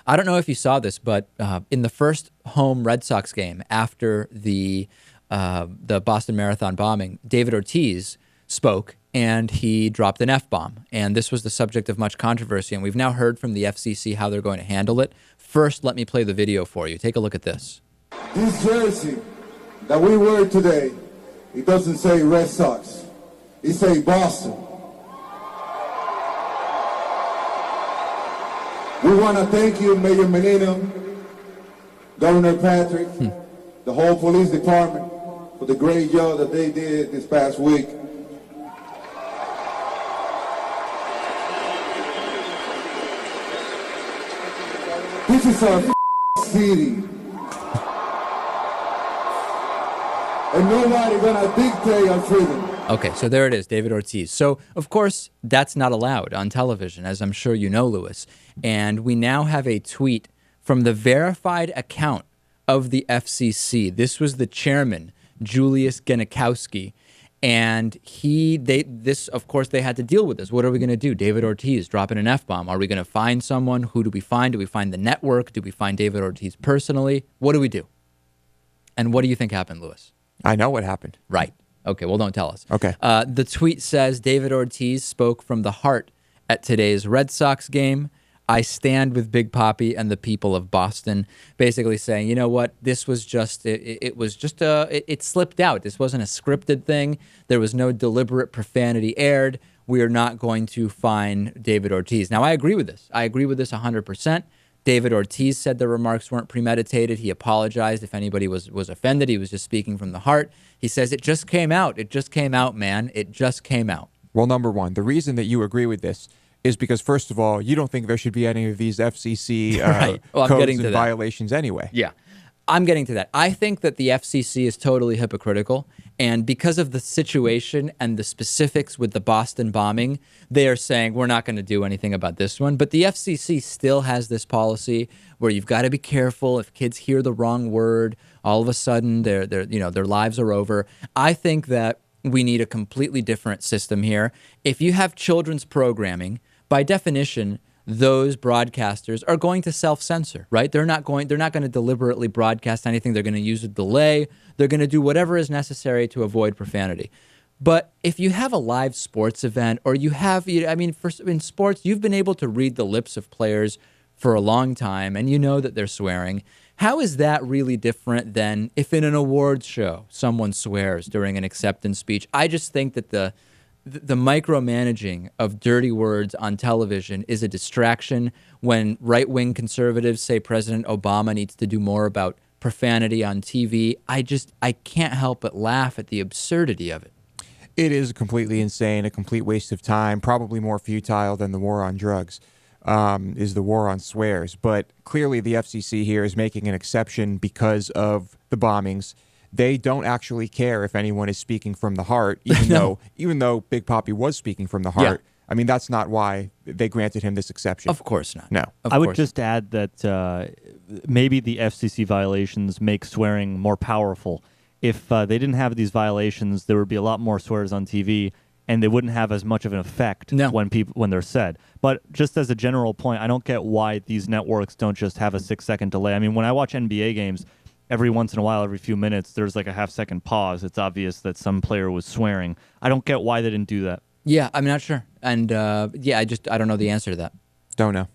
I don't know if you saw this, but in the first home Red Sox game after the Boston Marathon bombing, David Ortiz spoke and he dropped an F-bomb. And this was the subject of much controversy. And we've now heard from the FCC how they're going to handle it. First, let me play the video for you. Take a look at this. This jersey that we wear today, it doesn't say Red Sox. It says Boston. We want to thank you, Mayor Menino, Governor Patrick, the whole police department for the great job that they did this past week. This is our city. And nobody gonna dictate our freedom. Okay, so there it is, David Ortiz. So, of course, that's not allowed on television, as I'm sure you know, Louis. And we now have a tweet from the verified account of the FCC. This was the chairman, Julius Genikowski. And of course, they had to deal with this. What are we going to do? David Ortiz dropping an F-bomb. Are we going to find someone? Who do we find? Do we find the network? Do we find David Ortiz personally? What do we do? And what do you think happened, Louis? I know what happened. Right. Okay, well, don't tell us. Okay. The tweet says, David Ortiz spoke from the heart at today's Red Sox game. I stand with Big Papi and the people of Boston, basically saying, you know what, this was just, it slipped out. This wasn't a scripted thing. There was no deliberate profanity aired. We are not going to fine David Ortiz. Now, I agree with this. I agree with this 100%. David Ortiz said the remarks weren't premeditated. He apologized if anybody was offended. He was just speaking from the heart. He says it just came out. It just came out, man. It just came out. Well, number one, the reason that you agree with this is because, first of all, you don't think there should be any of these FCC right. Well, codes and violations anyway. Yeah, I'm getting to that. I think that the FCC is totally hypocritical. And because of the situation and the specifics with the Boston bombing, they are saying we're not going to do anything about this one. But the FCC still has this policy where you've got to be careful. If kids hear the wrong word, all of a sudden their lives are over. I think that we need a completely different system here. If you have children's programming, by definition, those broadcasters are going to self-censor, right? They're not going to deliberately broadcast anything. They're going to use a delay. They're going to do whatever is necessary to avoid profanity. But if you have a live sports event, or in sports, you've been able to read the lips of players for a long time, and you know that they're swearing. How is that really different than if in an awards show someone swears during an acceptance speech? I just think that the micromanaging of dirty words on television is a distraction when right-wing conservatives say President Obama needs to do more about profanity on TV. I can't help but laugh at the absurdity of it. It is completely insane, a complete waste of time, probably more futile than the war on drugs, is the war on swears. But clearly the FCC here is making an exception because of the bombings. They don't actually care if anyone is speaking from the heart, even though Big Papi was speaking from the heart. Yeah. I mean, that's not why they granted him this exception. Of course not. No. I would just add that maybe the FCC violations make swearing more powerful. If they didn't have these violations, there would be a lot more swears on TV, and they wouldn't have as much of an effect when they're said. But just as a general point, I don't get why these networks don't just have a 6-second delay. I mean, when I watch NBA games, every once in a while, every few minutes, there's like a half-second pause. It's obvious that some player was swearing. I don't get why they didn't do that. Yeah, I'm not sure. And I don't know the answer to that. Don't know.